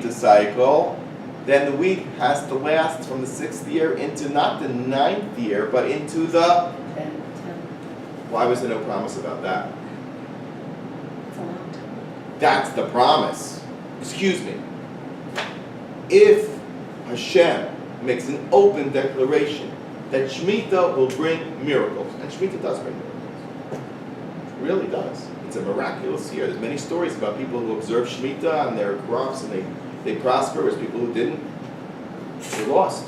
Shemitah cycle, then the wheat has to last from the 6th year into not the 9th year, but into the 10. Why was there no promise about that? It's a long time. That's the promise. Excuse me. If Hashem makes an open declaration that Shemitah will bring miracles, and Shemitah does bring miracles. It really does. It's a miraculous year. There's many stories about people who observe Shemitah and their crops and they prosper, as people who didn't, they lost.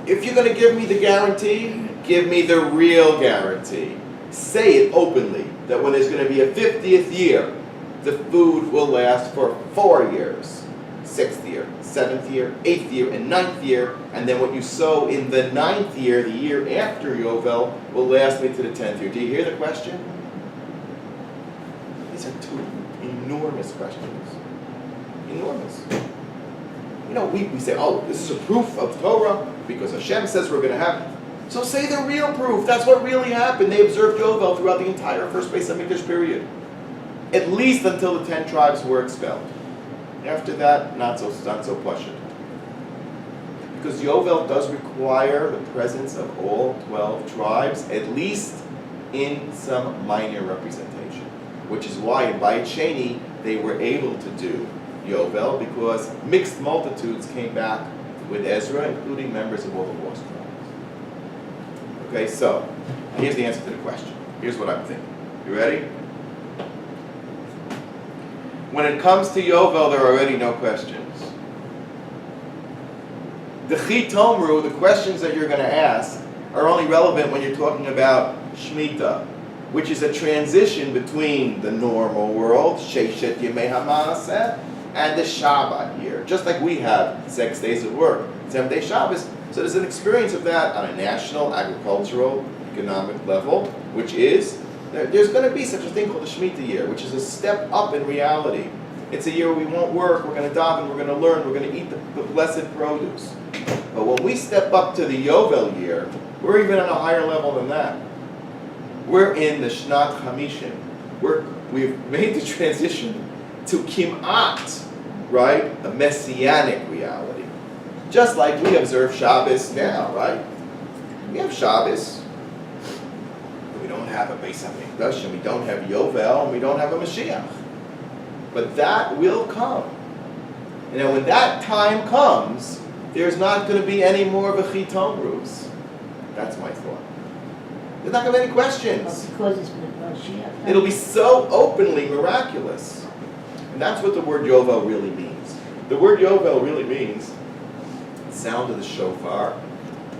If you're going to give me the guarantee, give me the real guarantee. Say it openly, that when there's going to be a 50th year, the food will last for 4 years. 6th year, 7th year, 8th year, and 9th year, and then what you sow in the 9th year, the year after Yovel, will last me to the 10th year. Do you hear the question? These are two enormous questions. Enormous. You know, we say, oh, this is a proof of Torah, because Hashem says we're going to have. So say the real proof. That's what really happened. They observed Yovel throughout the entire first Beis HaMikdash period. At least until the 10 tribes were expelled. After that, not so pashut. Because Yovel does require the presence of all 12 tribes, at least in some minor representation. Which is why in Bayit Sheni they were able to do Yovel, because mixed multitudes came back with Ezra, including members of all the lost tribes. Okay, so here's the answer to the question. Here's what I'm thinking. You ready? When it comes to Yovel, there are already no questions. The Chitomru, the questions that you're going to ask, are only relevant when you're talking about Shemitah, which is a transition between the normal world, Sheshet Yemei HaMaaseh, and the Shabbat year. Just like we have 6 days of work, 7-day Shabbos. So there's an experience of that on a national, agricultural, economic level, which is there's going to be such a thing called the Shemitah year, which is a step up in reality. It's a year where we won't work, we're going to daven, we're going to learn, we're going to eat the blessed produce. But when we step up to the Yovel year, we're even on a higher level than that. We're in the Shnat Chamishim. We've made the transition to Kim'at, right? A messianic reality. Just like we observe Shabbos now, right? We have Shabbos. We don't have a Beis HaMikdash, and we don't have Yovel, and we don't have a Mashiach. But that will come. And then when that time comes, there's not going to be any more of a Chitomrus. That's my thought. There's not going to be any questions. Because it's been a Mashiach. It'll be so openly miraculous. And that's what the word Yovel really means. The word Yovel really means the sound of the shofar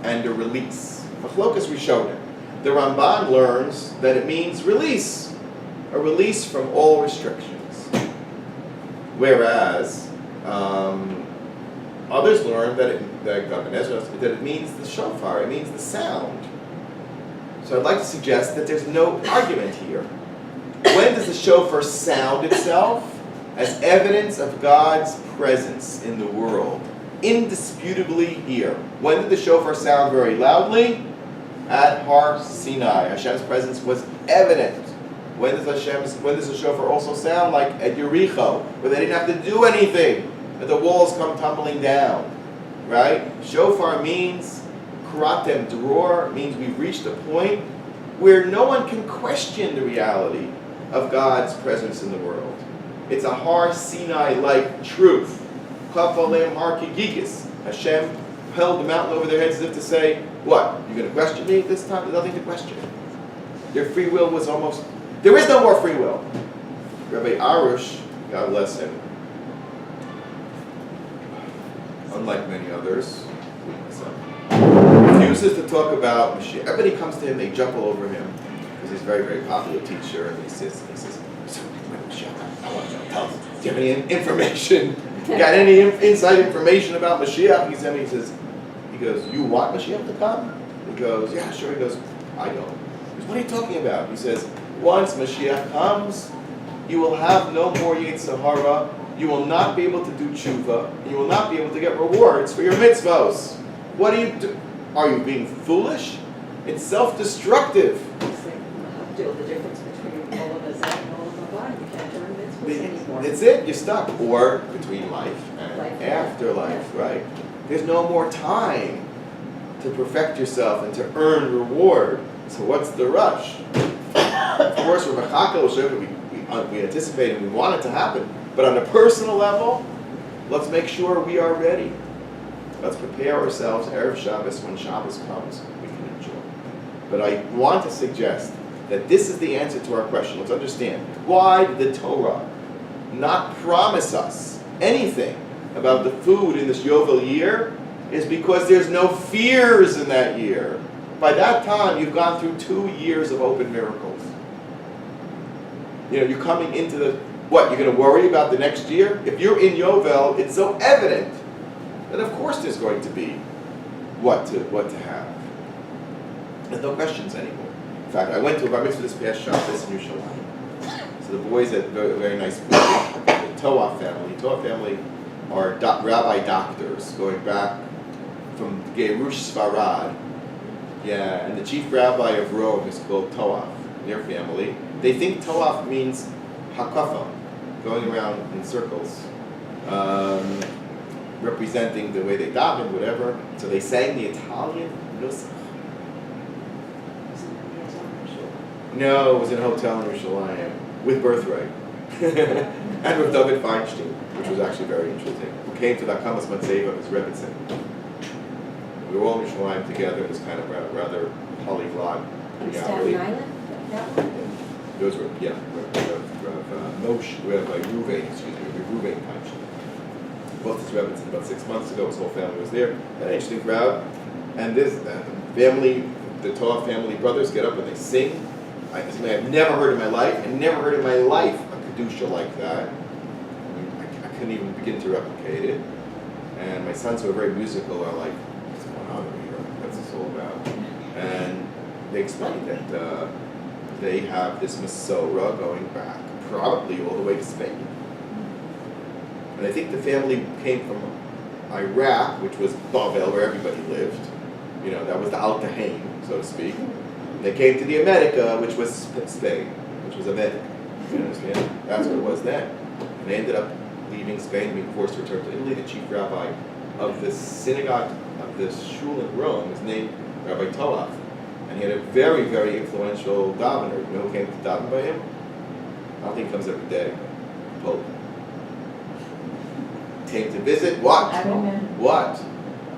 and a release. Machlokas Rishonim. The Ramban learns that it means release. A release from all restrictions. Whereas others learn that it means the shofar, it means the sound. So I'd like to suggest that there's no argument here. When does the shofar sound itself? As evidence of God's presence in the world. Indisputably here. When did the shofar sound very loudly? At Har Sinai. Hashem's presence was evident. When does the shofar also sound? Like at Yericho, where they didn't have to do anything, but the walls come tumbling down. Right? Shofar means Karatem Dror, means we've reached a point where no one can question the reality of God's presence in the world. It's a Har Sinai-like truth. Kaf Alem Har Kigigis. Hashem held the mountain over their heads as if to say, what? You're going to question me this time? There's nothing to question. Their free will was almost... There is no more free will. Rabbi Arush, God bless him, unlike many others, refuses to talk about Mashiach. Everybody comes to him, they jump all over him, because he's a very, very popular teacher, and he says, so, Mashiach, I want you to tell us, do you have any information? Got any inside information about Mashiach? He goes, you want Mashiach to come? He goes, yeah, sure. He goes, I don't. He goes, what are you talking about? He says, once Mashiach comes, you will have no more Yetzer Hara. You will not be able to do tshuva. And you will not be able to get rewards for your mitzvos. What do you do? Are you being foolish? It's self-destructive. It's like the difference between all of us and all of the body. You can't learn mitzvahs anymore. that's it, you're stuck. Or between life and Life and afterlife, right? There's no more time to perfect yourself and to earn reward. So what's the rush? Of course, we're mechaka, we anticipate and we want it to happen. But on a personal level, let's make sure we are ready. Let's prepare ourselves Erev Shabbos. When Shabbos comes, we can enjoy. But I want to suggest that this is the answer to our question. Let's understand. Why did the Torah not promise us anything about the food in this Yovel year? Is because there's no fears in that year. By that time, you've gone through 2 years of open miracles. You're coming into the, what, you're going to worry about the next year? If you're in Yovel, it's so evident that of course there's going to be what to have. There's no questions anymore. In fact, I went to a bar mitzvah this past Shabbos in Yerushalayim. So the boys at a very nice place, the Toaf family. Toaf family are rabbi doctors going back from Gerush Sfarad. Yeah, and the chief rabbi of Rome is called Toaf, their family. They think Toaf means hakafa, going around in circles, representing the way they daven, whatever. So they sang the Italian nusach. No, it was in a hotel in Yerushalayim with Birthright and with David Feinstein, which was actually very interesting. Who came to the Akamas Matzeva as Rebbitzin. We were all in Yerushalayim together. It was kind of rather polyglot reality. Staten Island, that one? Those were, yeah, Moshe, Rabbi Ruvain Feinstein. Both his Rebbitzin about 6 months ago. His whole family was there. An interesting crowd. And this family, the Toaf family brothers get up and they sing. I've never heard in my life, a Kedusha like that. I couldn't even begin to replicate it. And my sons, who are very musical, are like, what's going on over here? What's this all about? And they explained that they have this Masorah going back, probably all the way to Spain. And I think the family came from Iraq, which was Babel, where everybody lived. That was the Al-Tahain, so to speak. They came to the America, which was Spain, which was America. You understand? That's what it was then. And they ended up leaving Spain, being forced to return to Italy. The chief rabbi of the synagogue of the shul in Rome is named Rabbi Toaf. And he had a very, very influential davener. You know who came to daven by him? I don't think he comes every day. Pope. Came to visit what? I remember. What?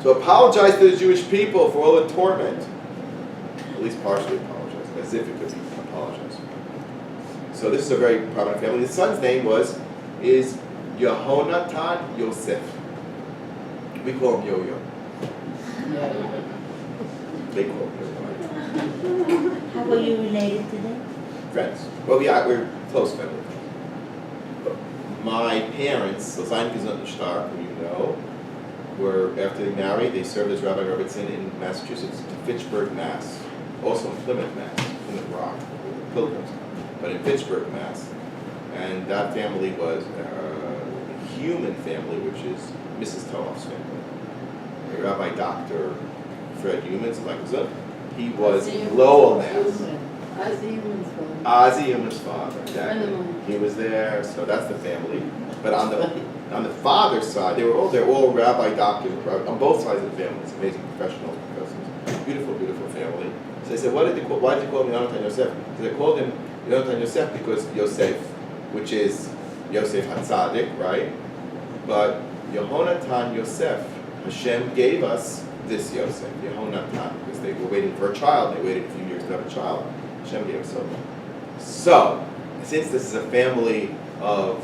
To apologize to the Jewish people for all the torment. At least partially apologize, as if it could be apologized. So this is a very prominent family. His son's name is Yehonatan Yosef. We call him Yo-Yo. They call him Yo-Yo. How were you related to them? Friends. Well, yeah, we're close family. My parents, the Sein Gesundheit Stark, who you know, were, after they married, they served as Rabbi Robertson in Massachusetts, to Fitchburg, Mass. Also in Plymouth, Mass. Plymouth Rock, the Pilgrims, but in Fitchburg, Mass. And that family was a human family, which is Mrs. Toaf's family. Rabbi Dr. Fred Humans, like he was Lowell, Mass. Ozzy Human's father, exactly. He was there, so that's the family. But on the father's side, they're all rabbi doctors on both sides of the family. It's amazing professionals, beautiful, beautiful family. So they said, why did you call him Yonatan Yosef? So they called him Yonatan Yosef because Yosef, which is Yosef HaTzadik, right? But Yehonatan Yosef, Hashem gave us this Yosef, Yehonatan, because they were waiting for a child. They waited a few years to have a child. Hashem gave us so. So, since this is a family of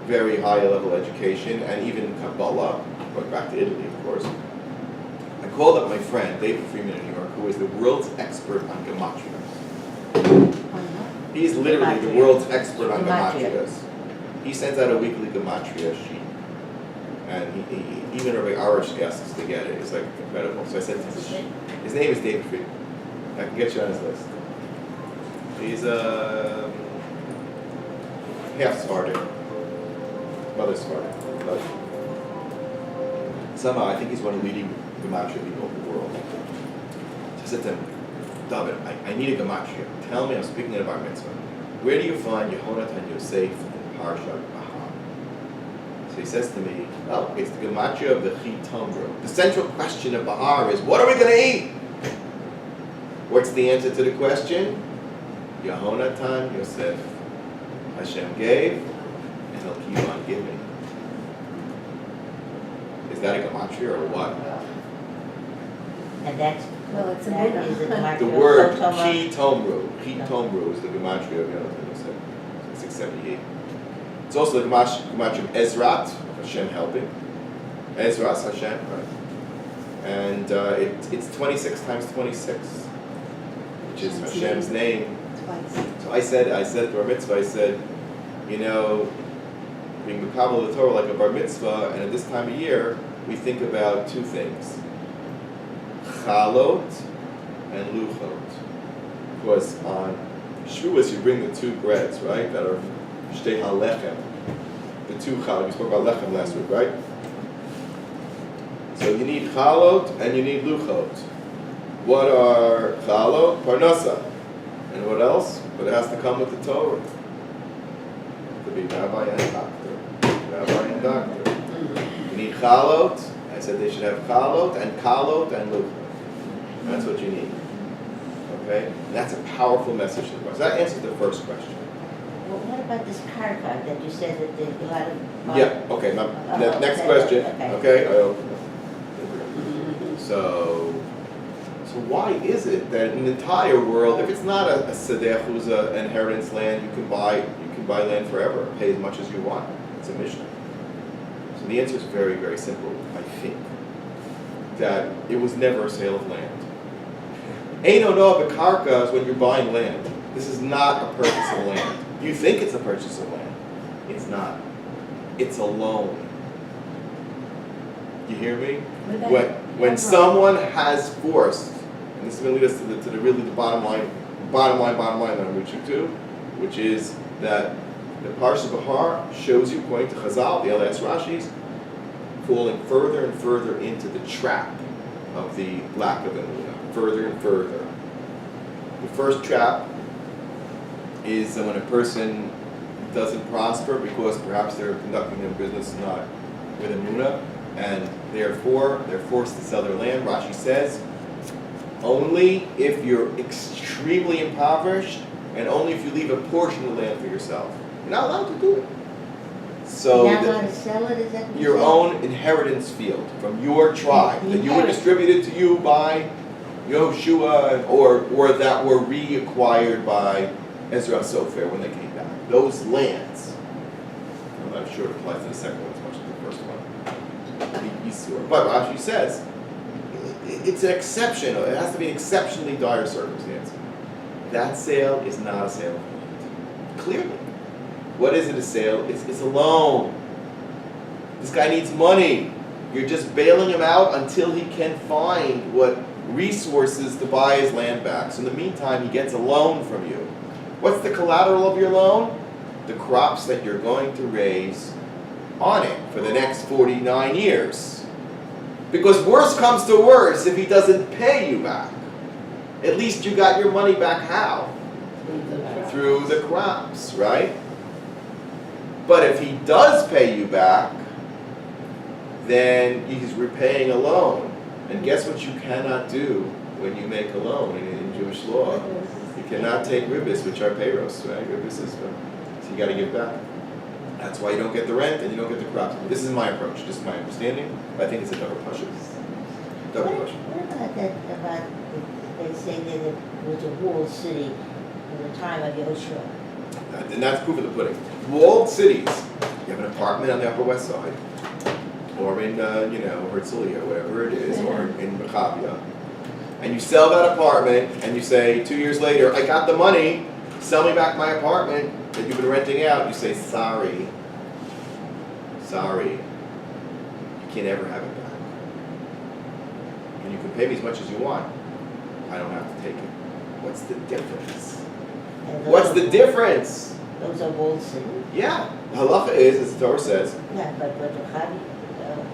very high level education and even Kabbalah, going back to Italy, of course, I called up my friend, David Freeman in New York, who is the world's expert on gematria. He's literally the world's expert on gematrias. He sends out a weekly gematria sheet. And he even Rabbi Arish asks us to get it. It's like incredible. So I said, his name is David Freeman. I can get you on his list. He's half Sephardic. Mother's Sephardic. But somehow I think he's one of the leading gematria people in the world. So I said to him, David, I need a gematria. Tell me, I'm speaking at a bar mitzvah. Where do you find Yehonatan Yosef in Parshat BEHAR. So he says to me, oh, it's the gematria of the Chitomro. The central question of BEHAR is, what are we going to eat? What's the answer to the question? Yehonatan Yosef. Hashem gave, and he'll keep on giving. Is that a gematria or what? And that's, Well, it's a that Buddha. is a gematria. The word Chotoma. Chitomro is the gematria of Yonatan Yosef, 678. It's also the gematria of Ezrat, Hashem helping. Ezras Hashem, right? And it's 26 times 26, which is Hashem's name. Twice. So I said at Bar Mitzvah, I said, you know, being Mekabel the Torah like a Bar Mitzvah, and at this time of year, we think about two things. Chalot and Luchot. Because on Shavuos you bring the two breads, right? That are Shtei HaLechem. The two Chalot. We spoke about Lechem last week, right? So you need Chalot and you need Luchot. What are Chalot? Parnasa. And what else? But it has to come with the Torah. It could be Rabbi and Doctor. Rabbi and Doctor. You need Chalot. I said they should have Chalot and Luchot. That's what you need. Okay? And that's a powerful message to the question. That answers the first question. Well, what about this karka that you said that there's a lot of... Yeah, okay. Now, next okay, question. okay. Okay? I open it. So why is it that in the entire world, if it's not a sedech who's an inheritance land, you can buy land forever, pay as much as you want. It's a mission. So the answer is very, very simple, I think. That it was never a sale of land. Eino noah b'karka is when you're buying land. This is not a purchase of land. You think it's a purchase of land. It's not. It's a loan. You hear me? When someone has forced, and this is going to lead us to the really the bottom line that I'm reaching to, which is that the Parshat BEHAR shows you, according to Chazal, the LS Rashis, falling further and further into the trap of the lack of emunah, further and further. The first trap is when a person doesn't prosper because perhaps they're conducting their business not with emunah, and therefore they're forced to sell their land. Rashi says, only if you're extremely impoverished, and only if you leave a portion of the land for yourself. You're not allowed to do it. So You're not allowed to sell it, is that what you your said? own inheritance field from your tribe that you were distributed to you by Yoshua or that were reacquired by Ezra Sofer when they came back. Those lands. I'm not sure it applies to the second one as much as the first one. The Yisur. But Rashi says it's an exception. It has to be an exceptionally dire circumstance. That sale is not a sale of land. Clearly. What is it a sale? It's a loan. This guy needs money. You're just bailing him out until he can find what resources to buy his land back. So in the meantime, he gets a loan from you. What's the collateral of your loan? The crops that you're going to raise on it for the next 49 years. Because worse comes to worse if he doesn't pay you back. At least you got your money back how? Through the crops, right? But if he does pay you back, then he's repaying a loan. And guess what you cannot do when you make a loan in Jewish law? You cannot take ribbis, which are payros, right? Ribbis is, so you got to give back. That's why you don't get the rent and you don't get the crops. This is my approach. This is my understanding. But I think it's a double pasha. Double pasha. What about that, they say that it was a walled city in the time of Yoshua? And that's proof of the pudding. Walled cities. You have an apartment on the Upper West Side, or in, Herzliya, whatever it is, or in Machavia, and you sell that apartment, and you say 2 years later, I got the money, sell me back my apartment that you've been renting out. You say, sorry, you can't ever have it back. And you can pay me as much as you want. I don't have to take it. What's the difference? What's the difference? Those are walled cities? Yeah. The halacha is, as the Torah says, Yeah, but how do you...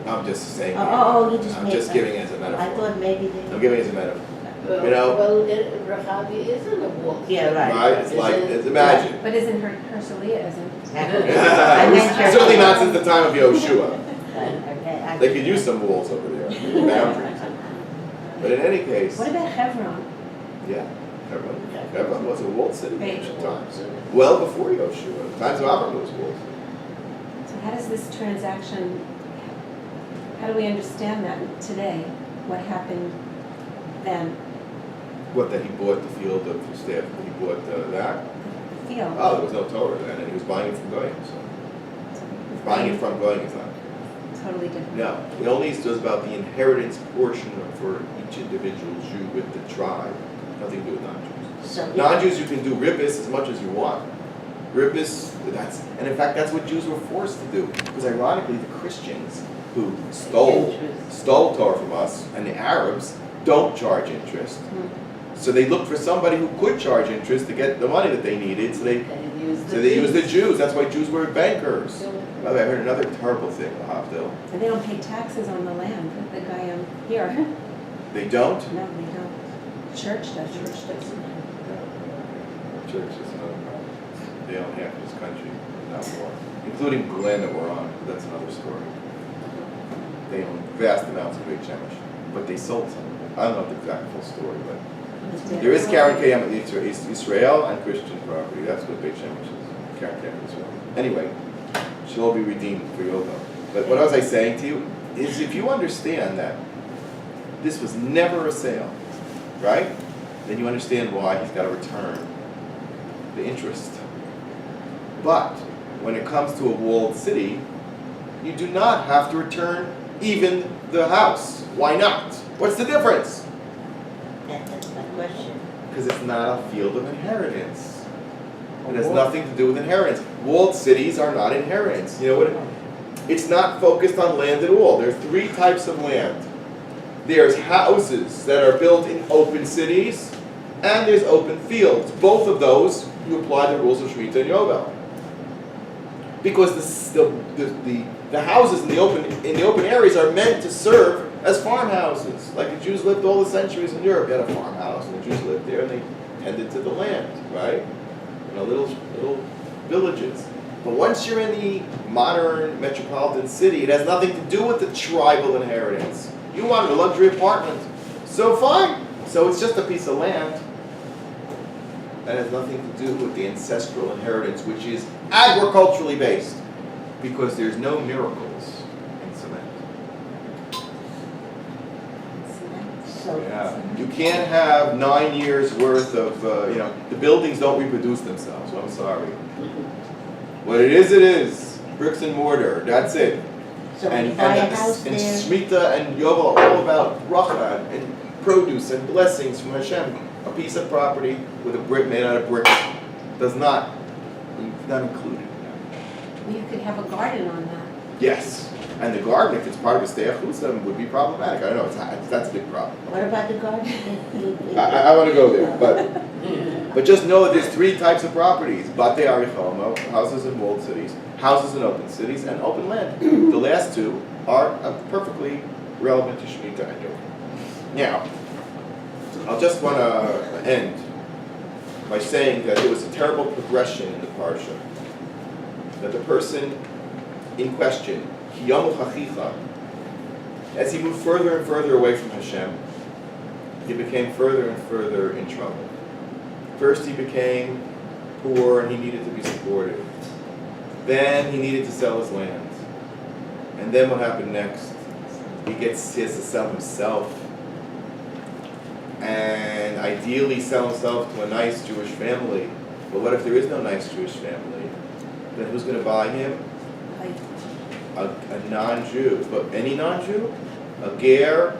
I'm just saying. you just I'm made... just giving it as a metaphor. I thought maybe they... I'm giving it as a metaphor. Well, Rachavi isn't a wolf. Yeah, right. Right? It's like, imagine. But isn't Hershalia isn't? Certainly not since the time of Yoshua. Okay, They could use some walls over there, boundaries. But in any case, What about Hebron? yeah, Hebron was a walled city in ancient times. Right. Well before Yoshua, the times of Abraham was walled. So how does this transaction, how do we understand that today? What happened then? What, that he bought the field of staff, he bought that? The field? Oh, there was no Torah then, and he was buying it from Goyim, so. Buying it from Goyim is not. Totally different. No, it only is just about the inheritance portion for each individual Jew with the tribe. Nothing to do with non-Jews. So Non-Jews, you can do ribbis as much as you want. Ribbis, and in fact, that's what Jews were forced to do. Because ironically, the Christians who stole Torah from us, and the Arabs don't charge interest. So they looked for somebody who could charge interest to get the money that they needed. So they used the Jews. That's why Jews were bankers. By the way, I heard another terrible thing, Havdil. And they don't pay taxes on the land, the guy here. They don't? No, they don't. Church does. Churches, they own half of this country, not more, including the land that we're on. That's another story. They own vast amounts of Beit Shemesh, but they sold some. I don't know the exact full story, but there is Karen Kayam Israel and Christian property. That's what Beit Shemesh is. Karen Kayam Israel. Anyway, she'll all be redeemed for Yoga. But what was I saying to you is, if you understand that this was never a sale, right? Then you understand why he's got to return the interest. But when it comes to a walled city, you do not have to return even the house. Why not? What's the difference? That's my question. Because it's not a field of inheritance. It has nothing to do with inheritance. Walled cities are not inheritance. You know what? It's not focused on land at all. There are three types of land. There's houses that are built in open cities, and there's open fields. Both of those, you apply the rules of Shemitah and Yovel. Because the houses in the open areas are meant to serve as farmhouses. Like the Jews lived all the centuries in Europe. You had a farmhouse, and the Jews lived there, and they tended to the land, right? You know, little villages. But once you're in the modern metropolitan city, it has nothing to do with the tribal inheritance. You wanted a luxury apartment, so fine. So it's just a piece of land. That has nothing to do with the ancestral inheritance, which is agriculturally based, because there's no miracles in cement. So Yeah, you can't have 9 years worth of, the buildings don't reproduce themselves. I'm sorry. What it is bricks and mortar. That's it. So when you buy a house and there, Shemitah and Yovel are all about bracha and produce and blessings from Hashem. A piece of property with a brick made out of bricks does not included in that. You could have a garden on that. Yes, and the garden, if it's part of a stei achutza, would be problematic. I don't know. That's a big problem. what about the garden? I want to go there, but just know that there's three types of properties: batei arichomo, houses in walled cities, houses in open cities, and open land. The last two are perfectly relevant to Shemitah and Yovel. Now, I just want to end by saying that there was a terrible progression in the parsha. That the person in question, Kiyamu Chachicha, as he moved further and further away from Hashem, he became further and further in trouble. First he became poor and he needed to be supported. Then he needed to sell his land. And then what happened next? He has to sell himself. And ideally sell himself to a nice Jewish family. But what if there is no nice Jewish family? Then who's going to buy him? A non-Jew. But any non-Jew? A ger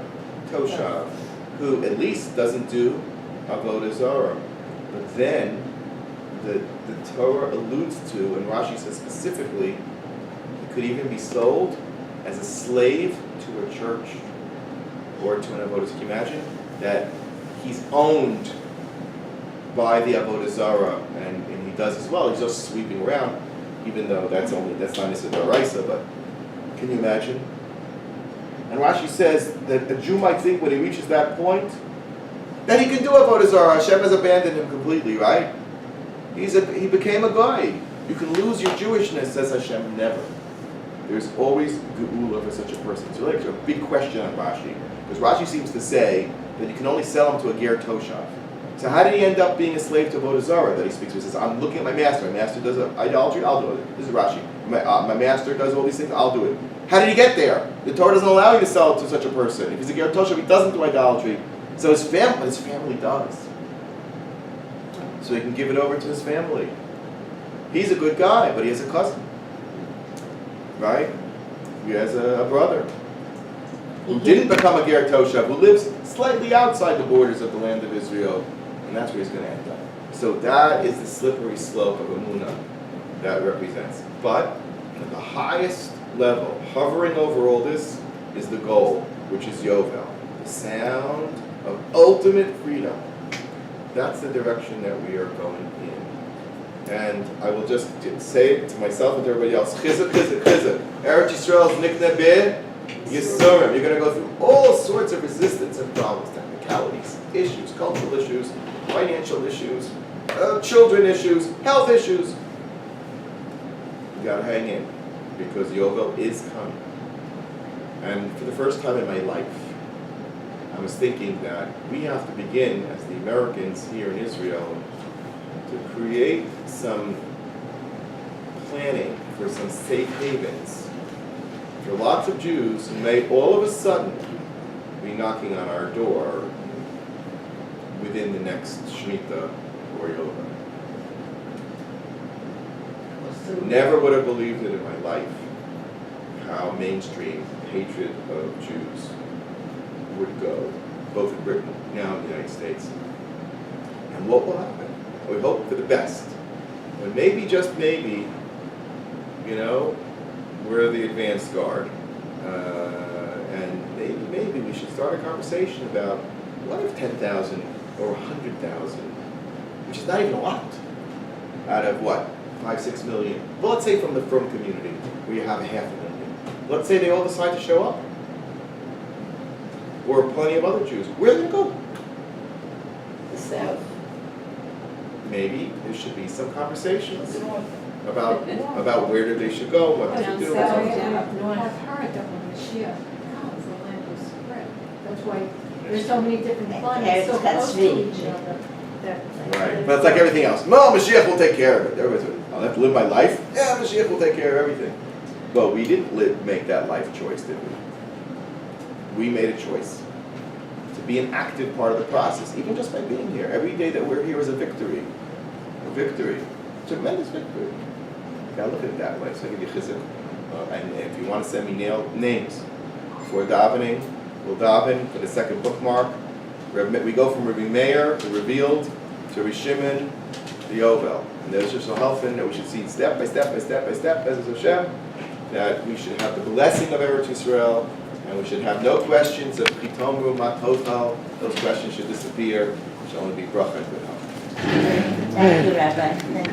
toshav, who at least doesn't do avodah zarah. But then the Torah alludes to, and Rashi says specifically, he could even be sold as a slave to a church or to an avodah. Can you imagine that he's owned by the avodah zarah, and he does as well. He's just sweeping around, even though that's not Nisa D'Oraisa, but can you imagine? And Rashi says that a Jew might think when he reaches that point that he can do avodah zarah. Hashem has abandoned him completely, right? He became a guy. You can lose your Jewishness, says Hashem, never. There's always geula for such a person. So like a big question on Rashi, because Rashi seems to say that you can only sell him to a ger toshav. So how did he end up being a slave to Avodah Zarah that he speaks? He says, I'm looking at my master. My master does idolatry, I'll do it. This is Rashi. My master does all these things, I'll do it. How did he get there? The Torah doesn't allow you to sell it to such a person. If he's a ger toshav, he doesn't do idolatry. So his family does. So he can give it over to his family. He's a good guy, but he has a cousin. Right? He has a brother who didn't become a ger toshav, who lives slightly outside the borders of the land of Israel, and that's where he's going to end up. So that is the slippery slope of Emunah that represents. But at the highest level, hovering over all this, is the goal, which is Yovel, the sound of ultimate freedom. That's the direction that we are going in. And I will just say it to myself and to everybody else, chizuk, chizuk, chizuk. Eretz Yisrael is nikneh beh Yisurim. You're going to go through all sorts of resistance and problems, technicalities, issues, cultural issues, financial issues, children issues, health issues. You got to hang in, because Yovel is coming. And for the first time in my life, I was thinking that we have to begin, as the Americans here in Israel, to create some planning for some safe havens for lots of Jews who may all of a sudden be knocking on our door within the next Shemitah or Yovel. Never would have believed it in my life, how mainstream hatred of Jews would go, both in Britain, now in the United States. And what will happen? We hope for the best. But maybe, just maybe, we're the advanced guard. And maybe we should start a conversation about, what if 10,000 or 100,000, which is not even a lot, out of what, 5-6 million? Well, let's say from the frum community, where you have 500,000. Let's say they all decide to show up. Or plenty of other Jews. Where are they going to go? The South. Maybe there should be some conversations about where they should go, what to do. I've heard that when Mashiach comes, the land will spread. That's why there's so many different climates so That's close to me. each other. Right, but it's like everything else. No, Mashiach will take care of it. Everybody's like, I'll have to live my life. Yeah, Mashiach will take care of everything. But we didn't make that life choice, did we? We made a choice to be an active part of the process, even just by being here. Every day that we're here is a victory. A victory. A tremendous victory. You gotta look at it that way. So I give you chizuk. And if you want to send me names for davening, we'll daven for the second bookmark. We go from Rabbi Meir, the revealed, to Rabbi Shimon, the Yovel. And there's just a helping that we should see step by step by step by step, as Hashem, that we should have the blessing of Eretz Yisrael, and we should have no questions of chitomru matotal. Those questions should disappear. It should only be bracha and good health. Thank you, Rabbi. Thank you.